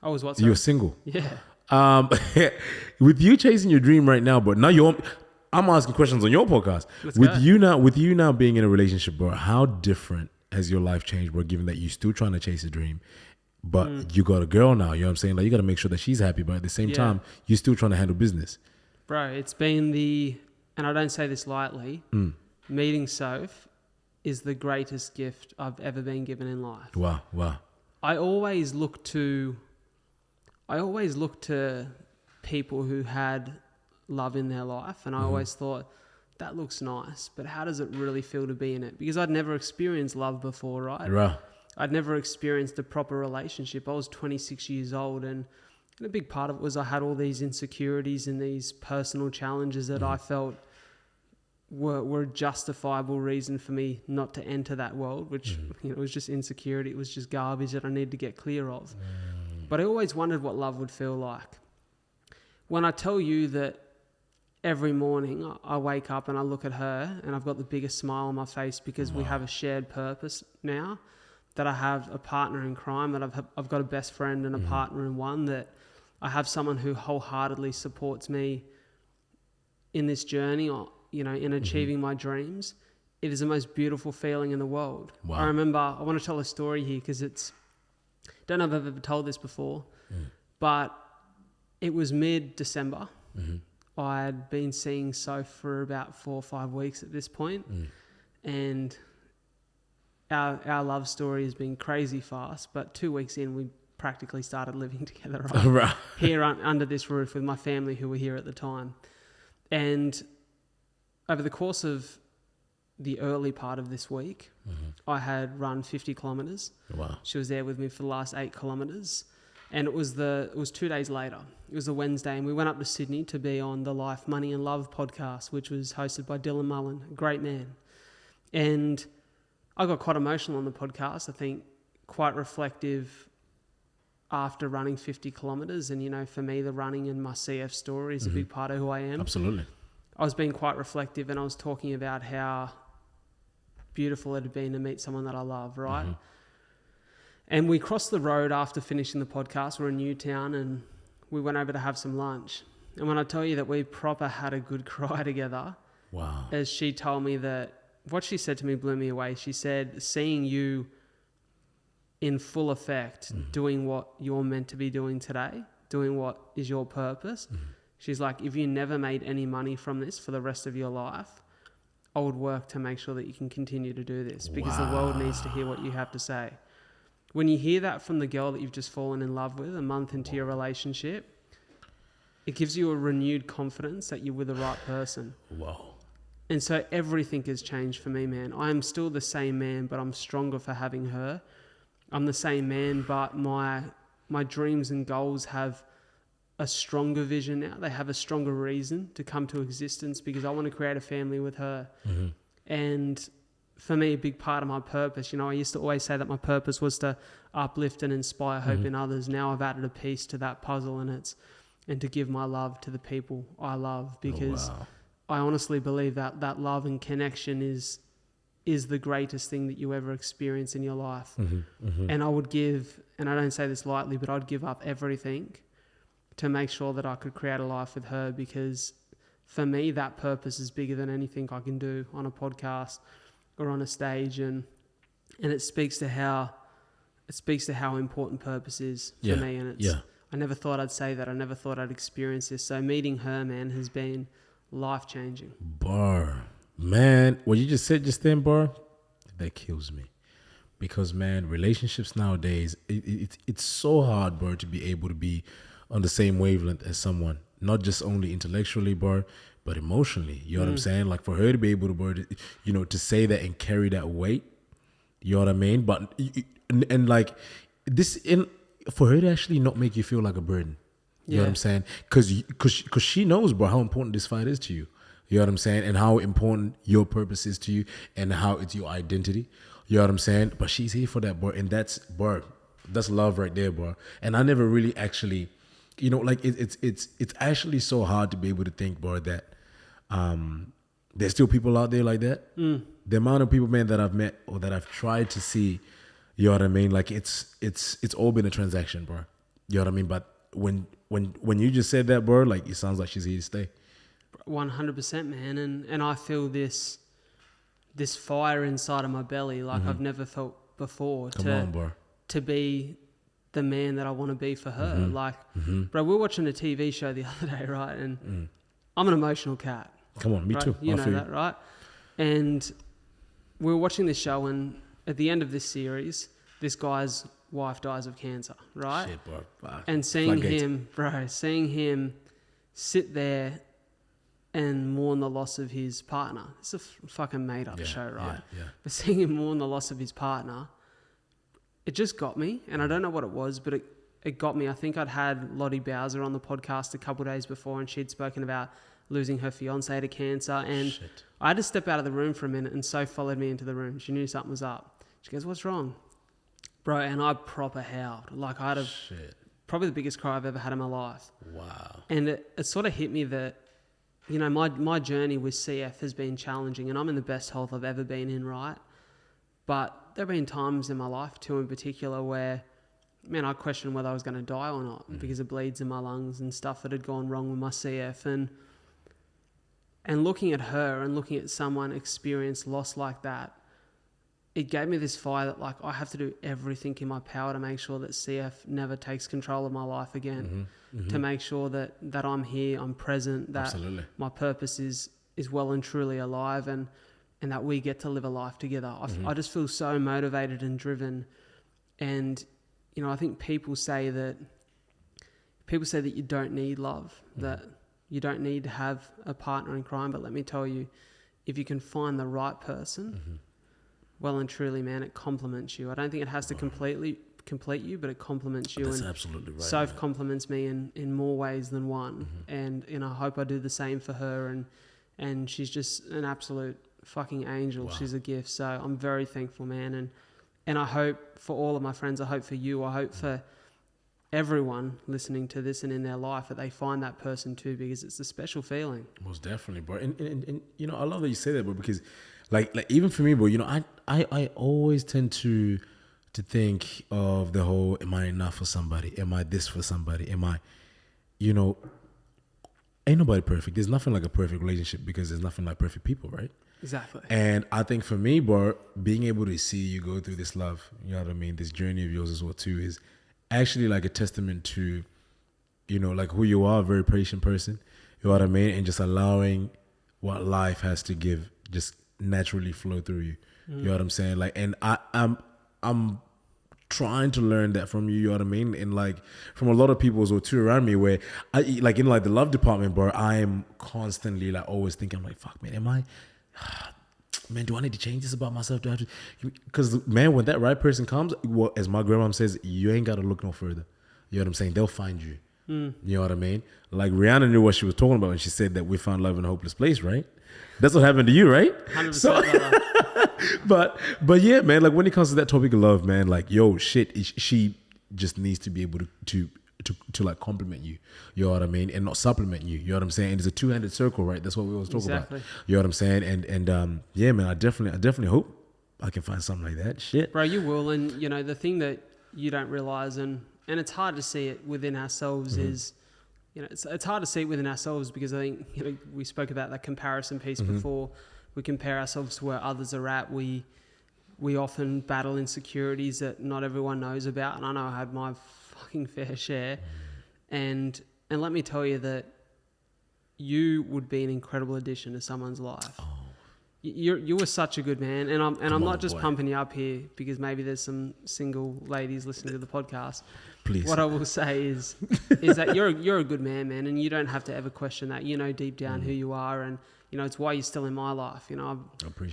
I was what? You were single. Yeah. With you chasing your dream right now, but now I'm asking questions on your podcast. With you now being in a relationship, bro, how different has your life changed, bro, given that you're still trying to chase a dream, but you got a girl now, you know what I'm saying? Like, you got to make sure that she's happy, but at the same time, you're still trying to handle business. Bro, it's been and I don't say this lightly, meeting Soph is the greatest gift I've ever been given in life. Wow. I always look to people who had love in their life, and I always thought that looks nice, but how does it really feel to be in it? Because I'd never experienced love before, right? Right. I'd never experienced a proper relationship. I was 26 years old, and a big part of it was I had all these insecurities and these personal challenges that I felt were a justifiable reason for me not to enter that world, which it was just insecurity. It was just garbage that I needed to get clear of. But I always wondered what love would feel like. When I tell you that every morning I wake up and I look at her and I've got the biggest smile on my face because we have a shared purpose now, that I have a partner in crime, that I've got a best friend and a partner in one, that I have someone who wholeheartedly supports me in this journey, or, in achieving my dreams. It is the most beautiful feeling in the world. Wow. I remember, I want to tell a story here because don't know if I've ever told this before, but it was mid-December. I had been seeing Soph for about 4 or 5 weeks at this point, and our love story has been crazy fast, but 2 weeks in, we practically started living together Right. here under this roof with my family who were here at the time. And over the course of the early part of this week, I had run 50 kilometres. Wow. She was there with me for the last 8 kilometres. And it was 2 days later. It was a Wednesday, and we went up to Sydney to be on the Life, Money and Love podcast, which was hosted by Dylan Mullen, a great man. And I got quite emotional on the podcast. I think quite reflective after running 50 kilometres. And, for me, the running and my CF story is a big part of who I am. Absolutely. I was being quite reflective, and I was talking about how beautiful it had been to meet someone that I love, right? And we crossed the road after finishing the podcast. We're in Newtown, and we went over to have some lunch. And when I tell you that we proper had a good cry together, Wow. as she told me that, what she said to me blew me away. She said, seeing you in full effect, doing what you're meant to be doing today, doing what is your purpose. She's like, if you never made any money from this for the rest of your life, I would work to make sure that you can continue to do this, because the world needs to hear what you have to say. When you hear that from the girl that you've just fallen in love with a month into your relationship, it gives you a renewed confidence that you're with the right person. Wow. And so everything has changed for me, man. I am still the same man, but I'm stronger for having her. I'm the same man, but my dreams and goals have a stronger vision now. They have a stronger reason to come to existence, because I want to create a family with her. And for me, a big part of my purpose, I used to always say that my purpose was to uplift and inspire hope in others. Now I've added a piece to that puzzle, and to give my love to the people I love, because I honestly believe that love and connection is the greatest thing that you ever experience in your life. And I would give, and I don't say this lightly, but I'd give up everything to make sure that I could create a life with her, because for me, that purpose is bigger than anything I can do on a podcast or on a stage. And it speaks to how important purpose is for me. And I never thought I'd say that. I never thought I'd experience this. So meeting her, man, has been life-changing. Bar. Man, what you just said just then, bar, that kills me. Because, man, relationships nowadays, it's so hard, bro, to be able to be on the same wavelength as someone. Not just only intellectually, bro, but emotionally. You know what I'm saying? Like, for her to be able to, bro, to say that and carry that weight, you know what I mean? But, and like, for her to actually not make you feel like a burden. You know what I'm saying? Because she knows, bro, how important this fight is to you. You know what I'm saying? And how important your purpose is to you, and how it's your identity. You know what I'm saying? But she's here for that, bro. And that's love right there, bro. And I never really actually, like it's actually so hard to be able to think, bro, that there's still people out there like that. The amount of people, man, that I've met or that I've tried to see, you know what I mean? Like it's all been a transaction, bro. You know what I mean? But when you just said that, bro, like, it sounds like she's here to stay. 100%, man. And I feel this fire inside of my belly like I've never felt before. Come on, bro. To be the man that I want to be for her. Like, bro, we were watching a TV show the other day, right? And I'm an emotional cat. Come on, me right? too. You know that, right? And we were watching this show, and at the end of this series, this guy's wife dies of cancer, right? Shit, bro. And seeing him sit there and mourn the loss of his partner. It's a fucking made up show, right? Yeah. But seeing him mourn the loss of his partner, it just got me. And I don't know what it was, but it got me. I think I'd had Lottie Bowser on the podcast a couple of days before, and she'd spoken about losing her fiance to cancer. And Shit. I had to step out of the room for a minute, and So followed me into the room. She knew something was up. She goes, "What's wrong?" Bro, and I proper howled. Like, I had probably the biggest cry I've ever had in my life. Wow. And it sort of hit me that, you know, my journey with CF has been challenging, and I'm in the best health I've ever been in, right? But there have been times in my life, too, in particular, where, man, I questioned whether I was going to die or not because of bleeds in my lungs and stuff that had gone wrong with my CF. And looking at her and looking at someone experience loss like that, it gave me this fire that, like, I have to do everything in my power to make sure that CF never takes control of my life again, to make sure that I'm here, I'm present, that Absolutely. my purpose is well and truly alive, and that we get to live a life together. I just feel so motivated and driven. And, you know, I think people say that you don't need love, that you don't need to have a partner in crime. But let me tell you, if you can find the right person, well and truly, man, it complements you. I don't think it has to complete you, but it complements you. That's and absolutely right. Soph compliments me in more ways than one. And, you know, I hope I do the same for her. And she's just an absolute fucking angel. Wow. She's a gift. So I'm very thankful, man. And I hope for all of my friends, I hope for you, I hope for everyone listening to this and in their life that they find that person too, because it's a special feeling. Most definitely, bro. And you know, I love that you say that, bro, because like even for me, bro, you know, I always tend to think of the whole, am I enough for somebody? Am I this for somebody? Am I, you know, ain't nobody perfect. There's nothing like a perfect relationship because there's nothing like perfect people, right? Exactly. And I think for me, bro, being able to see you go through this love, you know what I mean, this journey of yours as well too, is actually like a testament to, you know, like who you are, a very patient person, you know what I mean, and just allowing what life has to give just naturally flow through you. You know what I'm saying? Like, and I'm trying to learn that from you know what I mean? And like from a lot of people as well too around me, where I like in like the love department, bro, I am constantly like always thinking, I'm like, fuck, man, man, do I need to change this about myself? Do I have to? Because man, when that right person comes, well, as my grandma says, you ain't got to look no further. You know what I'm saying? They'll find you. You know what I mean? Like Rihanna knew what she was talking about when she said that we found love in a hopeless place, right? That's what happened to you, right? 100%. So, but yeah, man, like when it comes to that topic of love, man, like, yo, shit, she just needs to be able to like compliment you, you know what I mean, and not supplement you, you know what I'm saying? And it's a two-handed circle, right? That's what we always talk about, you know what I'm saying? And yeah, man, I definitely hope I can find something like that. Shit, bro, you will. And you know, the thing that you don't realize, and it's hard to see it within ourselves, is, you know, it's hard to see it within ourselves because I think, you know, we spoke about that comparison piece before. We compare ourselves to where others are at. We often battle insecurities that not everyone knows about, and I know I had my fucking fair share. And let me tell you that you would be an incredible addition to someone's life. You were such a good man, and I'm not just pumping you up here because maybe there's some single ladies listening to the podcast. Please. What I will say is that you're a good man, and you don't have to ever question that. You know deep down who you are, and you know it's why you're still in my life. You know,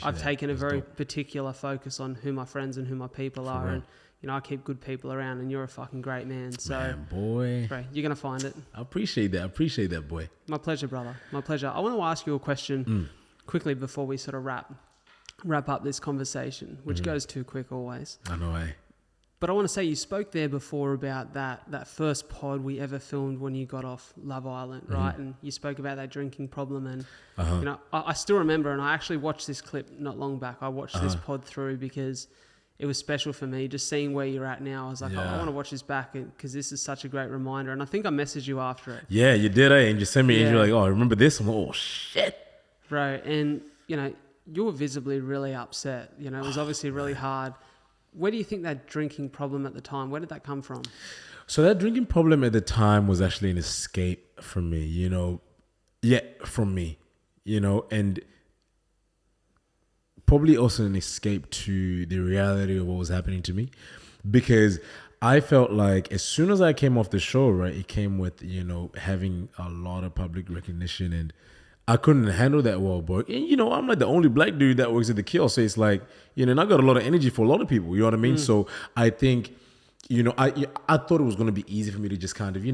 I've taken a very particular focus on who my friends and who my people are, and you know I keep good people around, and you're a fucking great man. So, man, boy, bro, you're gonna find it. I appreciate that, boy. My pleasure, brother. My pleasure. I want to ask you a question quickly before we sort of wrap up this conversation, which goes too quick always. I know, But I want to say you spoke there before about that first pod we ever filmed when you got off Love Island, right? And you spoke about that drinking problem, and you know I still remember, and I actually watched this clip not long back. I watched this pod through because it was special for me, just seeing where you're at now. I was like, I want to watch this back because this is such a great reminder. And I think I messaged you after it. Yeah, you did, and you sent me, and you're like, oh, I remember this. I'm like, oh shit, bro. And you know you were visibly really upset. You know it was obviously really hard. Where do you think that drinking problem at the time, where did that come from? So that drinking problem at the time was actually an escape for me, you know. Yeah, from me, you know, and probably also an escape to the reality of what was happening to me, because I felt like as soon as I came off the show, right, it came with, you know, having a lot of public recognition and I couldn't handle that well, bro. And I'm like the only black dude that works at the kiosk, so it's like, and I got a lot of energy for a lot of people. You know what I mean? So I think, I thought it was gonna be easy for me to just kind of,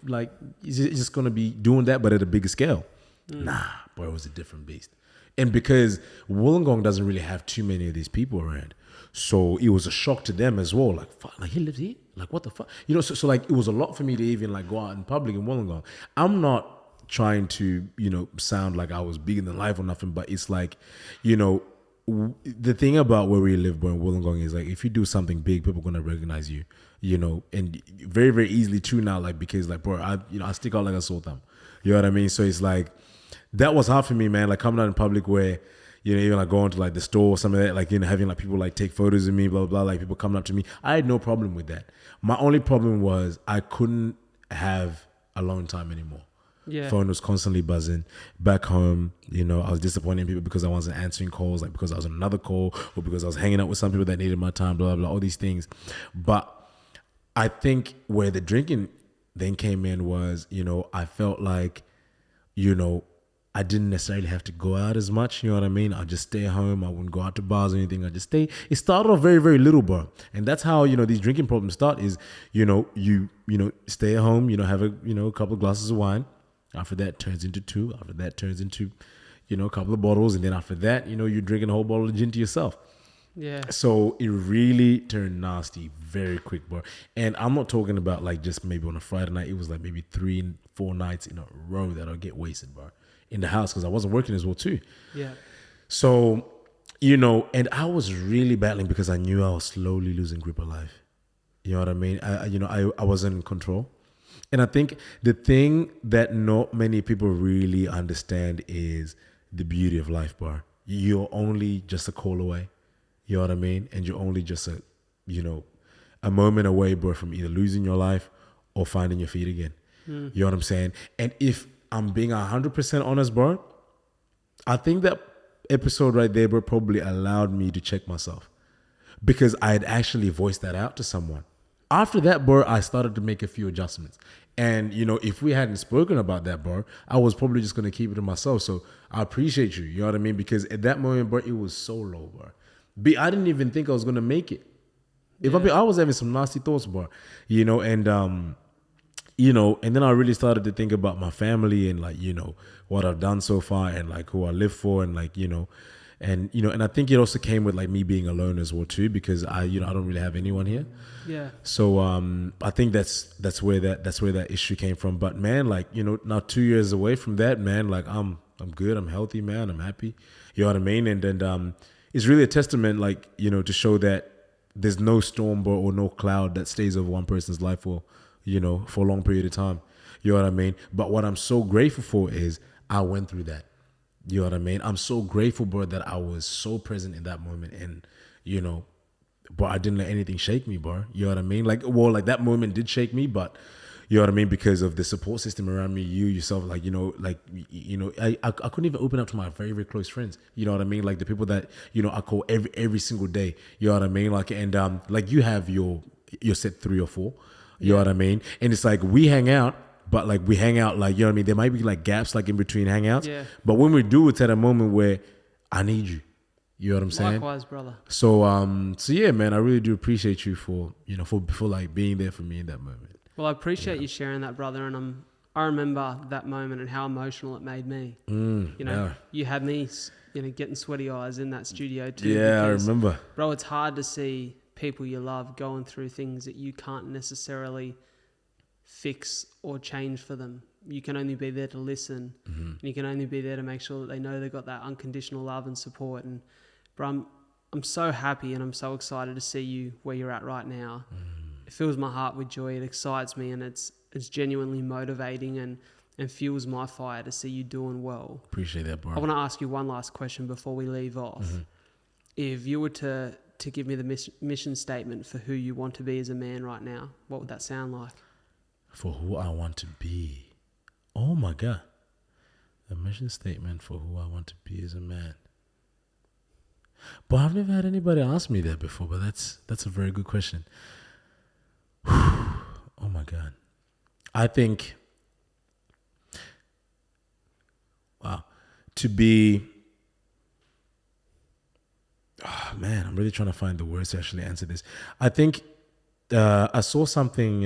like it's just gonna be doing that, but at a bigger scale. Nah, bro, it was a different beast. And because Wollongong doesn't really have too many of these people around, so it was a shock to them as well. Like, fuck, like he lives here? Like, what the fuck? So like it was a lot for me to even like go out in public in Wollongong. I'm not trying to, sound like I was bigger than life or nothing, but it's like, the thing about where we live, bro, in Wollongong is like, if you do something big, people are going to recognize you, and very, very easily too now, like, because like, bro, I stick out like a sore thumb. You know what I mean? So it's like, that was hard for me, man. Like coming out in public where, even like going to like the store or something like that, like, having like people like take photos of me, blah, blah, blah, like people coming up to me. I had no problem with that. My only problem was I couldn't have alone time anymore. Yeah. Phone was constantly buzzing. Back home, I was disappointing people because I wasn't answering calls, like because I was on another call or because I was hanging out with some people that needed my time, blah, blah, blah, all these things. But I think where the drinking then came in was, I felt like, I didn't necessarily have to go out as much. You know what I mean? I'd just stay at home. I wouldn't go out to bars or anything. I'd just stay. It started off very, very little, bro. And that's how, these drinking problems start is, you stay at home, have a couple of glasses of wine. After that turns into 2. After that turns into, a couple of bottles. And then after that, you're drinking a whole bottle of gin to yourself. Yeah. So it really turned nasty very quick, bro. And I'm not talking about like just maybe on a Friday night. It was like maybe 3 and 4 nights in a row that I'll get wasted, bro. In the house because I wasn't working as well too. Yeah. So, and I was really battling because I knew I was slowly losing grip of life. You know what I mean? I wasn't in control. And I think the thing that not many people really understand is the beauty of life, bro. You're only just a call away. You know what I mean? And you're only just a moment away, bro, from either losing your life or finding your feet again. You know what I'm saying? And if I'm being 100% honest, bro, I think that episode right there, bro, probably allowed me to check myself because I had actually voiced that out to someone. After that, bro, I started to make a few adjustments. And, if we hadn't spoken about that, bro, I was probably just going to keep it to myself. So I appreciate you. You know what I mean? Because at that moment, bro, it was so low, bro. I didn't even think I was going to make it. I was having some nasty thoughts, bro, and then I really started to think about my family and like, what I've done so far and like who I live for and like, and I think it also came with like me being alone as well too, because I don't really have anyone here. Yeah. So, I think that's where that issue came from. But man, like, now 2 years away from that, man, like I'm good. I'm healthy, man. I'm happy. You know what I mean? And then, it's really a testament, like, to show that there's no storm or no cloud that stays over one person's life for a long period of time. You know what I mean? But what I'm so grateful for is I went through that. You know what I mean? I'm so grateful, bro, that I was so present in that moment and, but I didn't let anything shake me, bro. You know what I mean? Like that moment did shake me, but you know what I mean? Because of the support system around me, you yourself, like, I couldn't even open up to my very, very close friends. You know what I mean? Like the people that, I call every single day. You know what I mean? Like, and like you have your set 3 or 4. You know what I mean? And it's like we hang out, but like we hang out like, you know what I mean? There might be like gaps like in between hangouts. Yeah. But when we do, it's at a moment where I need you. You know what I'm saying? Likewise, brother. So yeah, man, I really do appreciate you for, for like being there for me in that moment. Well, I appreciate you sharing that, brother. And I remember that moment and how emotional it made me. You had me, getting sweaty eyes in that studio too. Yeah, because, I remember. Bro, it's hard to see people you love going through things that you can't necessarily fix or change for them. You can only be there to listen. Mm-hmm. And you can only be there to make sure that they know they've got that unconditional love and support. And bro, I'm so happy and I'm so excited to see you where you're at right now. It fills my heart with joy. It excites me and it's genuinely motivating and fuels my fire to see you doing well. Appreciate that, bro. I want to ask you one last question before we leave off. Mm-hmm. If you were to give me the mission statement for who you want to be as a man right now, what would that sound like? For who I want to be. Oh my God. The mission statement for who I want to be as a man. But I've never had anybody ask me that before, but that's a very good question. Oh my God. I think, wow. to be, oh man, I'm really trying to find the words to actually answer this. I think I saw something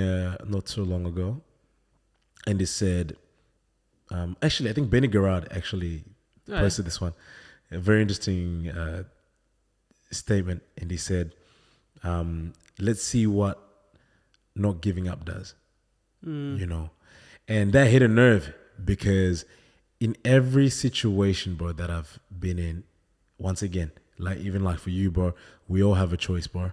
not so long ago, and it said, actually, I think Benny Garrard actually posted this one. A very interesting statement, and he said, let's see what not giving up does. You know, and that hit a nerve because in every situation, bro, that I've been in, once again, like even like for you, bro, we all have a choice, bro.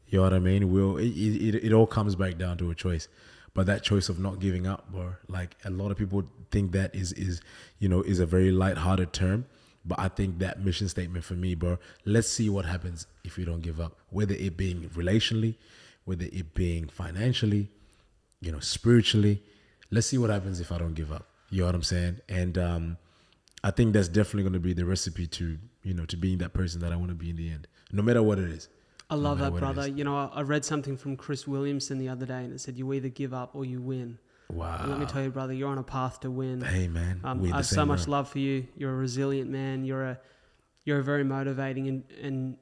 You know what I mean? It all comes back down to a choice. But that choice of not giving up, bro, like a lot of people think that is a very lighthearted term. But I think that mission statement for me, bro, let's see what happens if we don't give up. Whether it being relationally, whether it being financially, spiritually, let's see what happens if I don't give up. You know what I'm saying? And I think that's definitely going to be the recipe to being that person that I want to be in the end, no matter what it is. I love that, brother. I read something from Chris Williamson the other day, and it said you either give up or you win. Wow. And let me tell you, brother, you're on a path to win. Hey, man. I have so much love for you. You're a resilient man. You're a very motivating and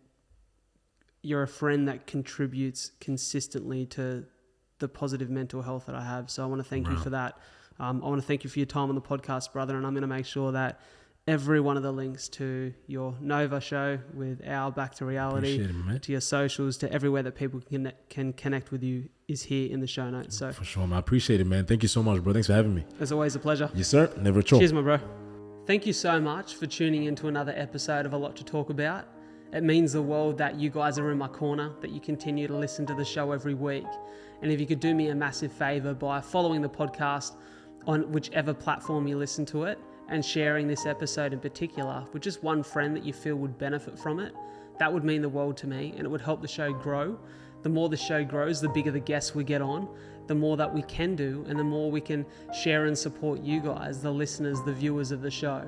you're a friend that contributes consistently to the positive mental health that I have. So I want to thank you for that. I want to thank you for your time on the podcast, brother. And I'm going to make sure that every one of the links to your Nova show with our Back to Reality, to your socials, to everywhere that people can connect with you is here in the show notes. So for sure, man. I appreciate it, man. Thank you so much, bro. Thanks for having me. It's always a pleasure. Yes, sir. Never a chore. Cheers, my bro. Thank you so much for tuning into another episode of A Lot to Talk About. It means the world that you guys are in my corner, that you continue to listen to the show every week. And if you could do me a massive favor by following the podcast on whichever platform you listen to it, and sharing this episode in particular with just one friend that you feel would benefit from it, that would mean the world to me, and it would help the show grow. The more the show grows, the bigger the guests we get on, the more that we can do, and the more we can share and support you guys, the listeners, the viewers of the show.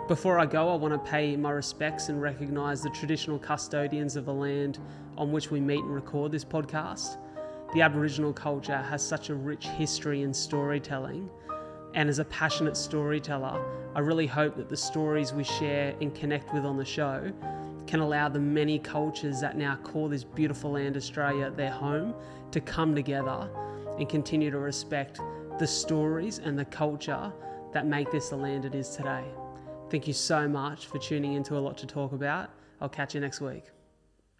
Before I go, I want to pay my respects and recognize the traditional custodians of the land on which we meet and record this podcast. The Aboriginal culture has such a rich history in storytelling. And as a passionate storyteller, I really hope that the stories we share and connect with on the show can allow the many cultures that now call this beautiful land Australia their home to come together and continue to respect the stories and the culture that make this the land it is today. Thank you so much for tuning into A Lot to Talk About. I'll catch you next week.